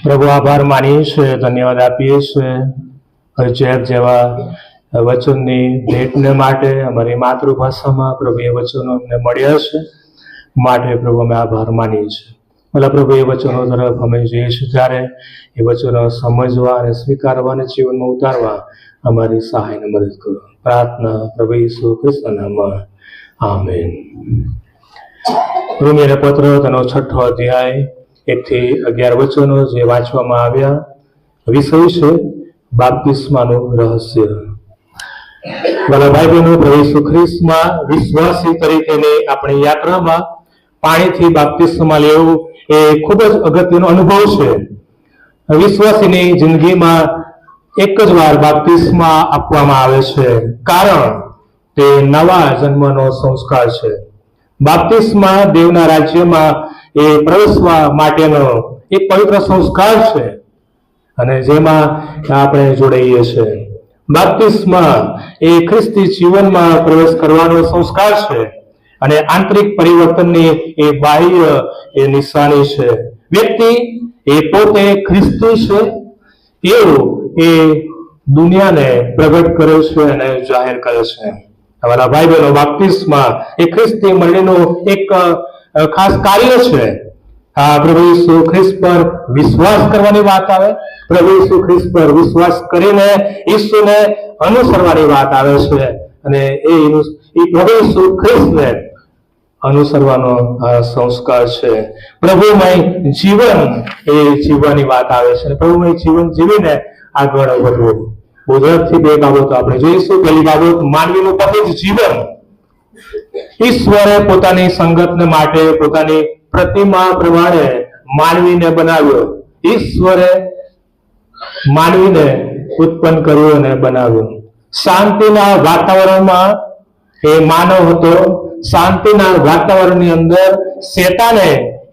પ્રભુ આભાર માનીએ છીએ, ધન્યવાદ આપીએ છીએ હજેર જેવા વચનની ભેટને માટે અમારી માતૃભાષામાં પ્રભુ એ વચનો અમને મળ્યા છે માટે પ્રભુ અમે આભાર માનીએ છીએ. ભલા પ્રભુ એ વચનો તરફ અમે જઈએ છીએ ત્યારે એ વચનો સમજવા અને સ્વીકારવા અને જીવનમાં ઉતારવા અમારી સહાયને મદદ કરો. પ્રાર્થના પ્રભુ ઈસુ ખ્રિસ્તના નામમાં, આમેન. રોમીઓના પત્ર તેનો 6 અધ્યાય 1 થી 11 વચનો જે વાંચવામાં આવ્યા. વિષય છે બાપ્તિસ્માનું રહસ્ય. ભલા ભાઈ બહેનો, પ્રભુ ઈસુ ખ્રિસ્તમાં વિશ્વાસી તરીકેની આપણી યાત્રામાં પાણીથી બાપ્તિસ્મા લેવું એ ખૂબ જ અગત્યનો અનુભવ છે. વિશ્વાસીની જિંદગીમાં એક જ વાર બાપ્તિસ્મા આપવામાં આવે છે, કારણ તે નવા જન્મનો સંસ્કાર છે. બાપ્તિસ્મા દેવના રાજ્યમાં એ પ્રવેશવા માટેનો એક પવિત્ર સંસ્કાર છે અને જેમાં આપણે જોડાઈએ છીએ. બાપ્તિસ્મા એ ખ્રિસ્તી જીવનમાં પ્રવેશ કરવાનો સંસ્કાર છે અને આંતરિક પરિવર્તનની એ બાહ્ય એ નિશાની છે. વ્યક્તિ એ પોતે ખ્રિસ્તી છે એવું એ દુનિયાને પ્રગટ કરે છે અને જાહેર કરે છે. અમારા ભાઈ બહેનો, બાપ્તિસ્મા એ ખ્રિસ્તી મંડળીનું એક ખાસ કાર્ય છે. પ્રભુ ઈસુ ખ્રિસ્ત પર વિશ્વાસ કરવાની વાત આવે, પ્રભુ ઈસુ ખ્રિસ્ત પર વિશ્વાસ કરીને ઈસુને અનુસરવાની વાત આવે છે અને એ પ્રભુ ઈસુ ખ્રિસ્તને અનુસરવાનો સંસ્કાર છે. પ્રભુમય જીવન એ જીવવાની વાત આવે છે. પ્રભુમય જીવન જીવીને આગળ વધવું. ગુજરાતથી 2 બાબતો આપણે જોઈશું. પહેલી બાબત, માનવીનું પવિત્ર જીવન. ઈશ્વરે પોતાની સંગતને માટે પોતાની પ્રતિમા પ્રમાણે માનવીને બનાવ્યો. ઈશ્વરે માનવીને ઉત્પન્ન કર્યો અને બનાવ્યો. શાંતિના વાતાવરણમાં એ માનવ હતો. શાંતિના વાતાવરણની અંદર શેતાને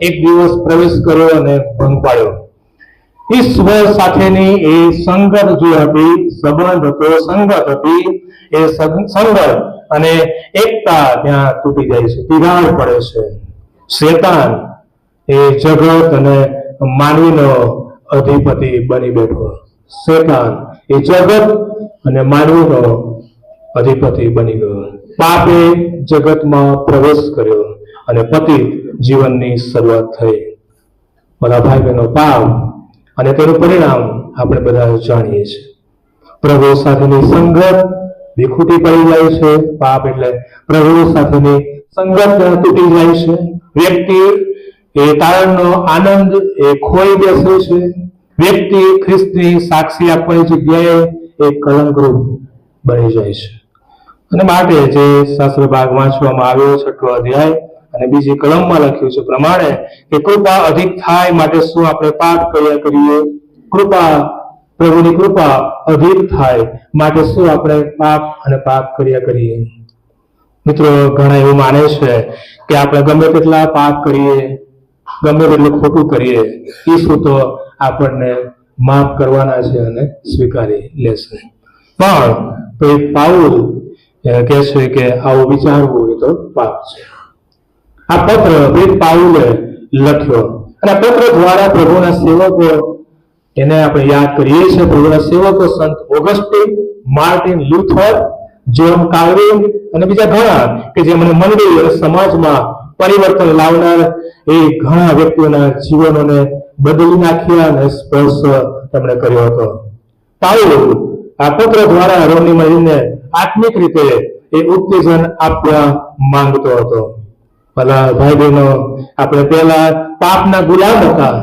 એક દિવસ પ્રવેશ કર્યો અને ભંગ પાડ્યો. ઈશ્વર સાથેની એ સંગત જે હતી, સંબંધ હતો, સંગત હતી, એ સંગત અને એકતા ત્યાં તૂટી જાય છે, તિરાડ પડે છે. શેતાન એ જગત અને માનવીનો અધિપતિ બની બેઠો. શેતાન એ જગત અને માનવીનો અધિપતિ બની ગયો. પાપે જગતમાં પ્રવેશ કર્યો અને પતિત જીવનની શરૂઆત થઈ. બધા ભાઈ બહેનો, પાપ અને તેનું પરિણામ આપણે બધા જાણીએ છીએ. પ્રભુ સાથેની સંગત વિખૂટી પડી જાય છે. પાપ એટલે પ્રભુ સાથેની સંગત તૂટી જાય છે. વ્યક્તિ એ તારણનો આનંદ એ ખોઈ બેસે છે. વ્યક્તિ ખ્રિસ્તની સાક્ષી આપવાની જગ્યાએ એ કલંકરૂપ બની જાય છે. અને માટે જે શાસ્ત્ર ભાગ વાંચવામાં આવ્યો 6 અધ્યાય અને બીજી કલમમાં લખ્યું છે પ્રમાણે કે કૃપા અધિક થાય માટે શું આપણે પાપ કર્યા કરીએ? કૃપા, પ્રભુની કૃપા અધિક થાય માટે શું આપણે પાપ કર્યા કરીએ? મિત્રો, ઘણા એવું માને છે કે આપણે ગમે તેટલા પાપ કરીએ, ગમે તેટલું ખોટું કરીએ, ઈસુ તો આપણને માફ કરવાના છે અને સ્વીકારી લેશે. પણ પાઉલ કહે છે કે આવું વિચારવું એ તો પાપ છે. આ પત્ર પાઉલે લખ્યો અને આ પત્ર દ્વારા પ્રભુના સેવકો, એને આપણે યાદ કરીએ છીએ, પ્રભુના સેવકો સંત ઓગસ્ટીન, માર્ટિન લ્યુથર, જોન કાલ્વિન અને બીજા ઘણા કે જેમણે મંડળી અને સમાજમાં પરિવર્તન લાવનાર એ ઘણા વ્યક્તિઓના જીવનોને બદલી નાખ્યા અને સ્પર્શ તેમણે કર્યો હતો. પાઉલ આ પત્ર દ્વારા રોમની મંડળીને આત્મિક રીતે એ ઉત્તેજન આપવા માંગતો હતો. ભલા ભાઈ બહેનો, આપણે પહેલા પાપના ગુલામ હતા.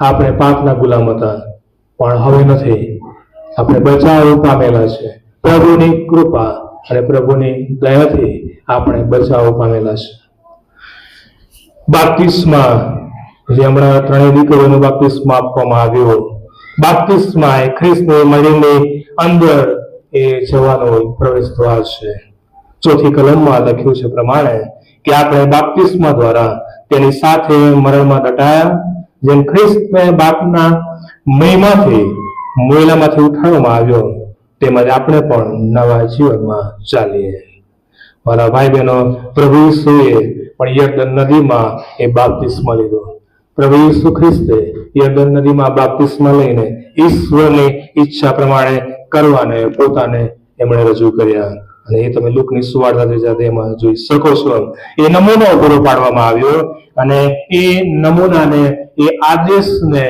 આપણે પાપના ગુલામ હતા, પણ હવે નથી. આપણે બચાવ પામેલા છે. પ્રભુની કૃપા અને પ્રભુની દયાથી આપણે બચાવ પામેલા છે. બાપ્તિસ્મા, જે હમણાં 3 દીકરીઓનો બાપ્તિસ્મા આપવામાં આવ્યો. બાપ્તિસ્મા એ ખ્રિસ્તની મંડળીની અંદર એ જવાનો પ્રવેશ દ્વાર છે. 4 કલમમાં લખ્યું છે પ્રમાણે કે આપણે બાપ્તિસ્મા દ્વારા તેની સાથે મરણમાં દટાયા. જેમ ખ્રિસ્તને બાપના મહિમાથી મોયલામાંથી ઉઠાડવામાં આવ્યો, તેમજ આપણે પણ નવા જીવનમાં ચાલીએ. મારા ભાઈ બહેનો, પ્રભુ ઈસુએ પણ યર્દન નદીમાં એ બાપ્તિસ્મા લીધો. પ્રભુ ઈસુ ખ્રિસ્તે યર્દન નદીમાં બાપ્તિસ્મા લઈને ઈશ્વરની ઈચ્છા પ્રમાણે કરવાને પોતાને એમણે રજૂ કર્યા. અને એ તમે લુકની સુવાર્તા 3 અધ્યાયમાં જોઈ શકો છો. એ નમૂનો પૂરો પાડવામાં આવ્યો અને એ નમૂનાને, એ આદેશને,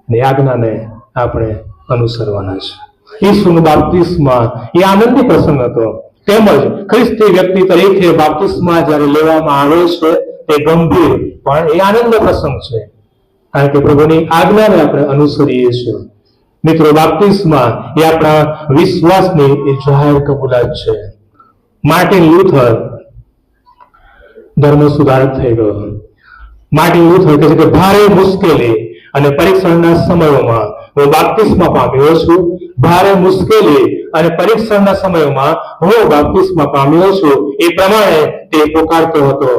આજ્ઞાને આપણે અનુસરવાના છે. ઈસુનું બાપ્તિસ્મા એ આનંદી પ્રસંગ હતો. તેમજ ખ્રિસ્તી વ્યક્તિ તરીકે બાપ્તિસ્મા જ્યારે લેવામાં આવે છે તે ગંભીર પણ એ આનંદ પ્રસંગ છે, કારણ કે પ્રભુની આજ્ઞાને આપણે અનુસરીએ છીએ. મિત્રો, બાપ્તિસ્મા એ આપણા વિશ્વાસની એ જાહેર કબૂલાત છે. માર્ટિન લ્યુથર ધર્મ સુધારક થઈ ગયો. માર્ટિન લ્યુથર કહે છે કે ભારે મુશ્કેલી અને પરીક્ષણના સમયોમાં હું બાપ્તિસ્મા પામ્યો છું. ભારે મુશ્કેલી અને પરીક્ષણના સમયોમાં હું બાપ્તિસ્મા પામ્યો છું. એ પ્રમાણે તે પોકારતો હતો.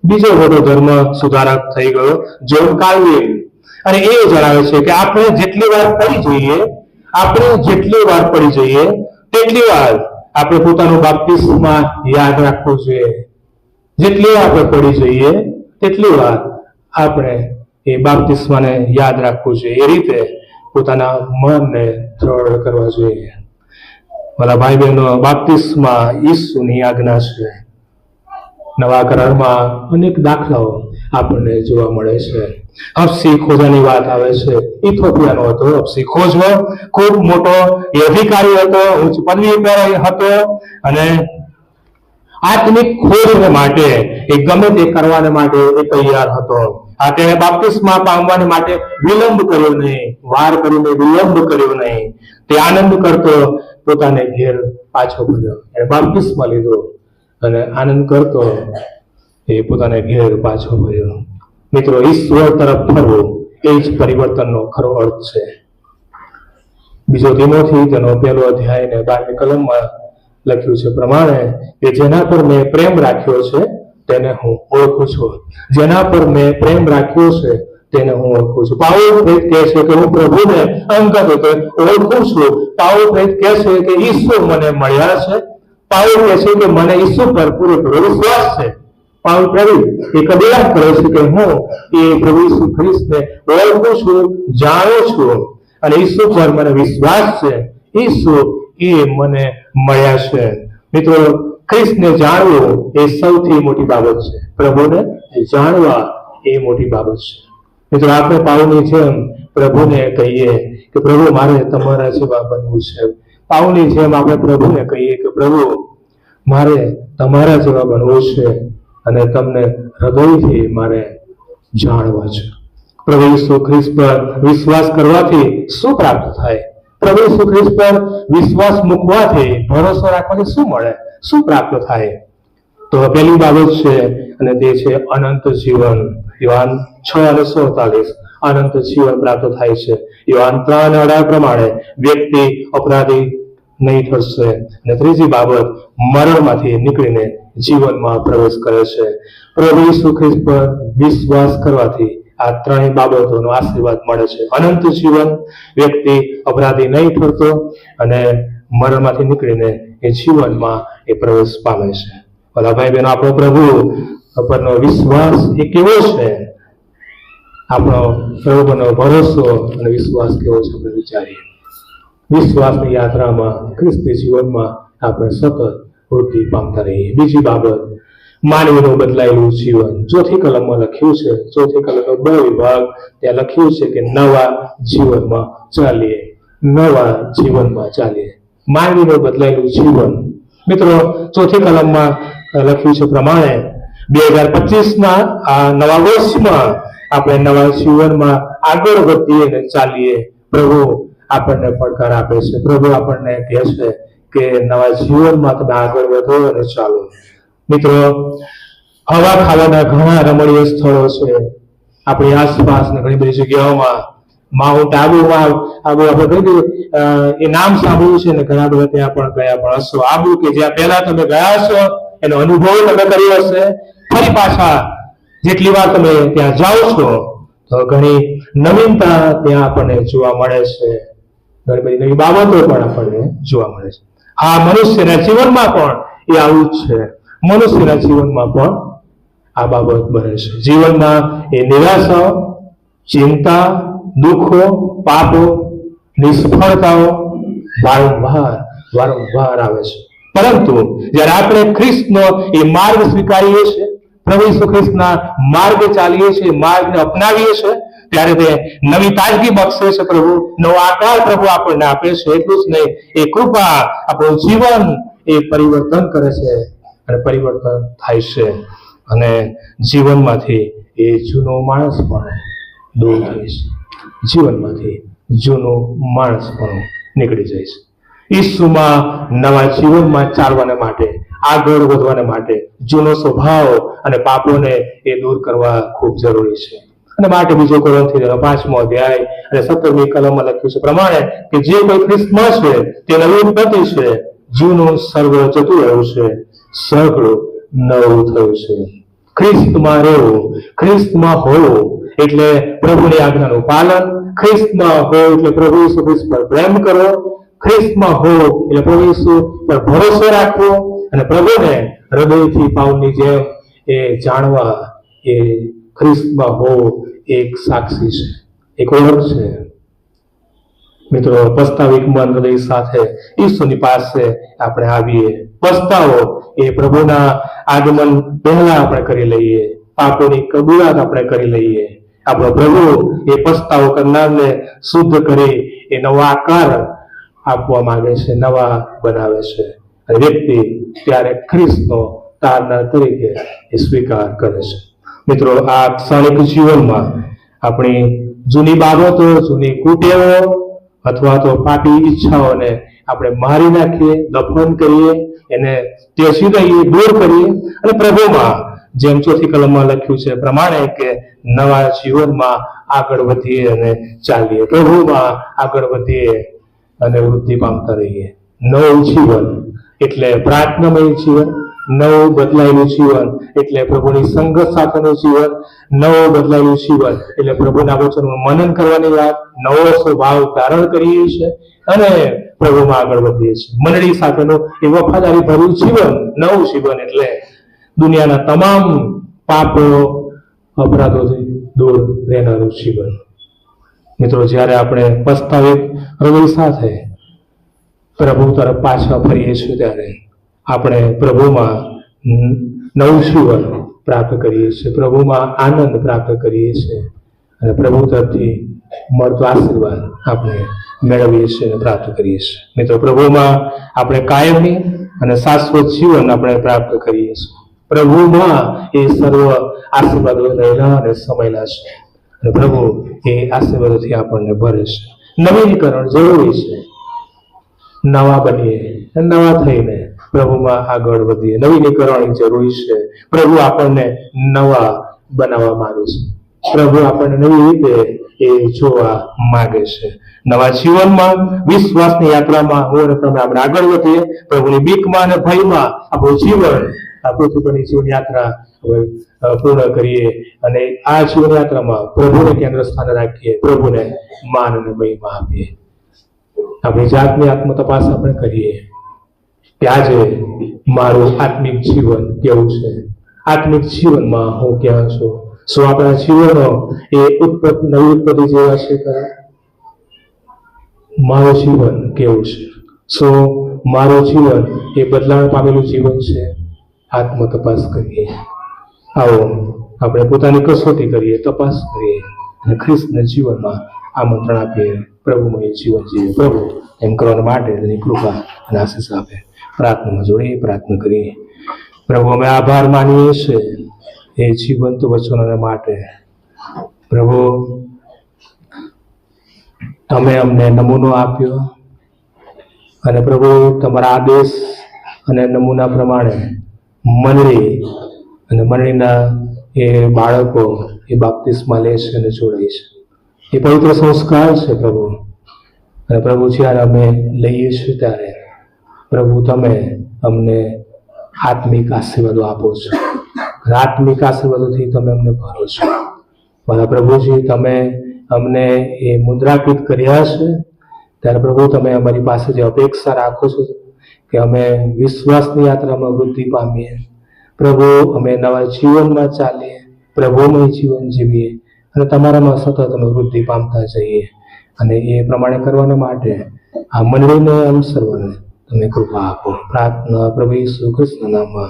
બીજો મોટો ધર્મ સુધારક થઈ ગયો જ્હોન કાલ્વિન. અને એ જણાવે છે કે આપણે જેટલી વાર પડી જઈએ તેટલી વાર આપણે પોતાનું બાપ્તિસ્મા યાદ રાખવું જોઈએ. જેટલી વાર આપણે પડી જઈએ તેટલી વાર આપણે એ બાપ્તિસ્માને યાદ રાખવું જોઈએ. એ રીતે પોતાના મનને દ્રઢ કરવા જોઈએ. મારા ભાઈ બહેનો, બાપ્તિસ્મા ઈસુની આજ્ઞા છે. નવા કરારમાં અનેક દાખલાઓ આપણને જોવા મળે છે. અપસી ખોજાની વાત આવે છે. ઇથોપિયાનો હતો અપસી ખોજો, ખૂબ મોટો અધિકારી હતો, ઉચ્ચ પદવી પર હતો અને આત્મિક ખોજ માટે એ ગમે તે કરવાને માટે એ તૈયાર હતો. તેણે બાપ્તિસ્મા પામવાને માટે વિલંબ કર્યો નહીં, વાર કરીને વિલંબ કર્યો નહીં. તે આનંદ કરતો પોતાને ઘેર પાછો ફર્યો. એણે બાપ્તિસ્મા લીધો અને આનંદ કરતો એ પોતાને ઘેર પાછો ફર્યો. મિત્રો, ઈશ્વર તરફ ફરવું એ જ પરિવર્તનનો ખરો અર્થ છે. બીજો તીમોથી તેનો 1 અધ્યાય ને 12મી કલમમાં લખ્યું છે પ્રમાણે કે જેના પર મેં પ્રેમ રાખ્યો છે તેને હું ઓળખું છું. જેના પર મેં પ્રેમ રાખ્યો છે તેને હું ઓળખું છું. પાઉલ પ્રેરિત કહે છે કે હું પ્રભુને અંગત રીતે ઓળખું છું. પાઉલ પ્રેરિત કહે છે કે ઈસુ મને મળ્યા છે. પાઉલ કહે છે કે મને ઈસુ પર પૂરેપૂરો વિશ્વાસ છે. પાઉલ પ્રેરિત એ કબૂલાત કરે છે કે હું એ પ્રભુ ઈસુ ખ્રિસ્તને ઓળખું છું, જાણું છું અને ઈસુ પર મને વિશ્વાસ છે. ઈસુ એ મને મળ્યા છે. મિત્રો, ખ્રિસ્તને જાણવું એ સૌથી મોટી બાબત છે. પ્રભુને જાણવા એ મોટી બાબત છે. મિત્રો, આપણે પાઉલની જેમ પ્રભુને કહીએ કે પ્રભુ મારે તમારા જેવા બનવું છે. પાઉલની જેમ આપણે પ્રભુને કહીએ કે પ્રભુ મારે તમારા જેવા બનવું છે અને તમને હૃદયથી મારે જાણવા છે. પ્રભુ ઈસુ ખ્રિસ્ત પર વિશ્વાસ કરવાથી શું પ્રાપ્ત થાય? પ્રભુ ઈસુ ખ્રિસ્ત પર વિશ્વાસ મૂકવાથી, ભરોસો રાખવાથી શું મળે, શું પ્રાપ્ત થાય? તો પહેલી બાબત છે અને તે છે અનંત જીવન. યોહાન 6:47 અનંત જીવન પ્રાપ્ત થાય છે. યોહાન 3:18 પ્રમાણે વ્યક્તિ અપરાધી નહીં ઠરશે. અને ત્રીજી બાબત, મરણમાંથી નીકળીને જીવનમાં પ્રવેશ કરે છે. પ્રભુ ઈસુ ખ્રિસ્ત પર વિશ્વાસ કરવાથી આ ત્રણેય બાબતોનો આશીર્વાદ મળે છે. અનંત જીવન, વ્યક્તિ અપરાધી નહીં ઠરતો અને મરણમાંથી નીકળીને એ જીવનમાં એ પ્રવેશ પામે છે. બધા ભાઈ બહેનો, આપણો પ્રભુ પરનો વિશ્વાસ એ કેવો છે? આપણો પ્રભુનો ભરોસો અને વિશ્વાસ કેવો છે? આપણે વિચારીએ. વિશ્વાસની યાત્રામાં, ખ્રિસ્તી જીવનમાં આપણે સતત વૃદ્ધિ પામતા રહીએ. બીજી બાબત, માનવીનું બદલાયેલું જીવન. ચોથી કલમમાં લખ્યું છે, ચોથી કલમનો 2 વિભાગ, ત્યાં લખ્યું છે કે નવા જીવનમાં ચાલીએ. નવા જીવનમાં ચાલીએ. માનવીનું બદલાયેલું જીવન. મિત્રો, ચોથી કલમમાં લખ્યું છે પ્રમાણે 2025ના આ નવા વર્ષમાં આપણે નવા જીવનમાં આગળ વધીએ અને ચાલીએ. પ્રભુ આપણને પડકાર આપે છે. પ્રભુ આપણને કહે છે કે નવા જીવનમાં તમે આગળ વધો અને ચાલો. મિત્રો, હવા ખાવાના ઘણા રમણીય સ્થળો છે આપણી આસપાસ ને ઘણી બધી જગ્યાઓમાં. માઉન્ટ આબુમાં આપણે કહી એ નામ સાંભળ્યું છે ને ઘણા બધા ત્યાં પણ ગયા પણ હશો. આબુ કે જ્યાં પહેલા તમે ગયા છો એનો અનુભવ તમે કર્યો હશે. ફરી પાછા જેટલી વાર તમે ત્યાં જાઓ છો તો ઘણી નવીનતા ત્યાં આપણને જોવા મળે છે. ઘણી બધી નવી બાબતો પણ આપણને જોવા મળે છે. હા, મનુષ્યના જીવનમાં પણ એ આવું જ છે. મનુષ્યના જીવનમાં પણ આ બાબત બને છે. જીવનમાં એ નિરાશાઓ, ચિંતા, દુઃખો, પાપો, નિષ્ફળતાઓ વારંવાર આવે છે. પરંતુ જ્યારે આપણે ખ્રિસ્તનો એ માર્ગ સ્વીકારીએ છીએ, પ્રભુ ઈસુ ખ્રિસ્તના માર્ગે ચાલીએ છીએ, માર્ગને અપનાવીએ છીએ, ત્યારે તે નવી તાજગી બક્ષે છે. પ્રભુ નવો આકાર પ્રભુ આપણને આપે છે. એટલું જ નહીં, એ કૃપા આપણું જીવન એ પરિવર્તન કરે છે અને પરિવર્તન થાય છે અને જીવનમાંથી એ જૂનો માણસ પણ દૂર થાય છે. જીવનમાંથી જૂનો માણસ પણ નીકળી જાય છે. ઈસુમાં નવા જીવનમાં ચાલવાને માટે, આગળ વધવાને માટે જૂનો સ્વભાવ અને પાપોને એ દૂર કરવા ખૂબ જરૂરી છે. અને માટે બીજો કોરિન્થીઓનો 5મો અધ્યાય અને 17મી કલમમાં લખ્યું છે પ્રમાણે કે જે કોઈ ખ્રિસ્તમાં છે તે નવી ઉત્પત્તિ છે, જૂનું સર્વ જતું રહ્યું છે, સઘળું નવું થયું છે. ખ્રિસ્તમાં રહેવું, ખ્રિસ્તમાં હોવું એટલે પ્રભુની આજ્ઞાનું પાલન, ખ્રિસ્તમાં હોવું એટલે પ્રભુ ઈસુ ખ્રિસ્ત પર પ્રેમ કરવો, ખ્રિસ્તમાં હોવું એટલે પ્રભુ ઈસુ પર ભરોસો રાખવો અને પ્રભુને હૃદયથી પાવની જેમ એ જાણવા, એ ખ્રિસ્તમાં હોવું એક સાક્ષી છે, એક ઓળખ છે. મિત્રો, પસ્તાવિક મન હૃદય સાથે ઈસુની પાસે આપણે આવીએ. પસ્તાવો એ પ્રભુના આગમન પહેલા આપણે કરી લઈએ. પાપોની કબૂલાત આપણે કરી લઈએ. આપણો પ્રભુ એ પસ્તાવો કરનારને શુદ્ધ કરી એ નવો આકાર આપવા માંગે છે, નવા બનાવે છે. અને વ્યક્તિ ત્યારે ખ્રિસ્તનો તારનાર તરીકે એ સ્વીકાર કરે છે. મિત્રો, આ ક્ષણિક જીવનમાં આપણી જૂની બાબતો, જૂની કુટેવો અથવા તો પાપી ઈચ્છાઓને આપણે મારી નાખીએ, દફન કરીએ, એને ત્યજી દઈએ, દૂર કરીએ અને પ્રભુમાં, જેમ 4th કલમમાં લખ્યું છે પ્રમાણે, કે નવા જીવનમાં આગળ વધીએ અને ચાલીએ. પ્રભુમાં આગળ વધીએ અને વૃદ્ધિ પામતા રહીએ. નવું જીવન એટલે પ્રાર્થનામય જીવન, નવું બદલાયેલું જીવન એટલે પ્રભુની સંગત સાથેનું જીવન, નવું બદલાયેલું જીવન એટલે પ્રભુના વચનનું મનન કરવાની વાત, નવો સ્વભાવ ધારણ કરીએ છીએ અને પ્રભુમાં આગળ વધીએ છીએ. મંડળી સાથેનું એ વફાદારી ભર્યું જીવન, નવું જીવન એટલે દુનિયાના તમામ પાપો, અપરાધોથી દૂર રહેનારું જીવન. મિત્રો, જ્યારે આપણે પસ્તાવિક હૃદય સાથે પ્રભુ તરફ પાછા ફરીએ છીએ ત્યારે આપણે પ્રભુમાં નવું જીવન પ્રાપ્ત કરીએ છીએ, પ્રભુમાં આનંદ પ્રાપ્ત કરીએ છીએ અને પ્રભુ તરફથી મળતો આશીર્વાદ આપણે મેળવીએ છીએ અને પ્રાપ્ત કરીએ છીએ. મિત્રો, પ્રભુમાં આપણે કાયમી અને શાશ્વત જીવન આપણે પ્રાપ્ત કરીએ છીએ. પ્રભુમાં એ સર્વ આશીર્વાદો રહેલા અને સમાયેલા છે અને પ્રભુ એ આશીર્વાદોથી આપણને ભરે છે. નવીનીકરણ જરૂરી છે. નવા બનીએ, નવા થઈને પ્રભુમાં આગળ વધીએ. નવીનીકરણ જરૂરી છે. પ્રભુ આપણને નવા બનાવવા માંગે છે. પ્રભુ આપણને નવી રીતે એ જોવા માંગે છે. નવા જીવનમાં, વિશ્વાસની યાત્રામાં હું અને તમે આપણે આગળ વધીએ. પ્રભુની બીકમાં અને ભયમાં આપણું જીવન, આ પૃથ્વી પરની જીવન યાત્રા પૂર્ણ કરીએ અને આ જીવન યાત્રામાં પ્રભુને કેન્દ્ર સ્થાને રાખીએ, પ્રભુને માન અને મહિમા આપીએ. આપણી જાતની આત્મ તપાસ આપણે કરીએ કે આજે મારું આત્મિક જીવન કેવું છે, આત્મિક જીવનમાં હું ક્યાં છું. શું આપણા જીવનો એ નવી ઉત્પત્તિ જેવા છે ખરા? મારું જીવન કેવું છે? શું મારું જીવન એ બદલાણ પામેલું જીવન છે? આત્મ તપાસ કરીએ. આવો આપણે પોતાની કસોટી કરીએ, તપાસ કરીએ અને ખ્રિસ્તના જીવનમાં આમંત્રણ આપીએ. પ્રભુમય જીવન જીવે. પ્રભુ એમ કરવા માટે તેની કૃપા અને આશીષ આપે. પ્રાર્થનામાં જોડીએ, પ્રાર્થના કરીએ. પ્રભુ, અમે આભાર માનીએ છીએ એ જીવંત વચનોને માટે. પ્રભુ, તમે અમને નમૂનો આપ્યો અને પ્રભુ તમારા આદેશ અને નમૂના પ્રમાણે મંડળી અને મંડળીના એ બાળકો એ બાપ્તિસ્મા લે છે અને જોડાય છે. એ પવિત્ર સંસ્કાર છે પ્રભુ. અને પ્રભુ, જ્યારે અમે લઈએ છીએ ત્યારે પ્રભુ તમે અમને આત્મિક આશીર્વાદો આપો છો. આત્મિક આશીર્વાદોથી તમે અમને ભરો છો. મારા પ્રભુજી, તમે અમને એ મુદ્રાકૃત કર્યા છે ત્યારે પ્રભુ તમે અમારી પાસે જે અપેક્ષા રાખો છો કે અમે વિશ્વાસની યાત્રામાં વૃદ્ધિ પામીએ, પ્રભુ અમે નવા જીવનમાં ચાલીએ, પ્રભુમય જીવન જીવીએ અને તમારામાં સતત અમે વૃદ્ધિ પામતા જઈએ. અને એ પ્રમાણે કરવાના માટે આ મંડળીને અનુસરવાને તમે કૃપા આપો. પ્રાર્થના પ્રભુ ઈસુ ખ્રિસ્તના નામમાં.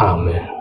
આમેન.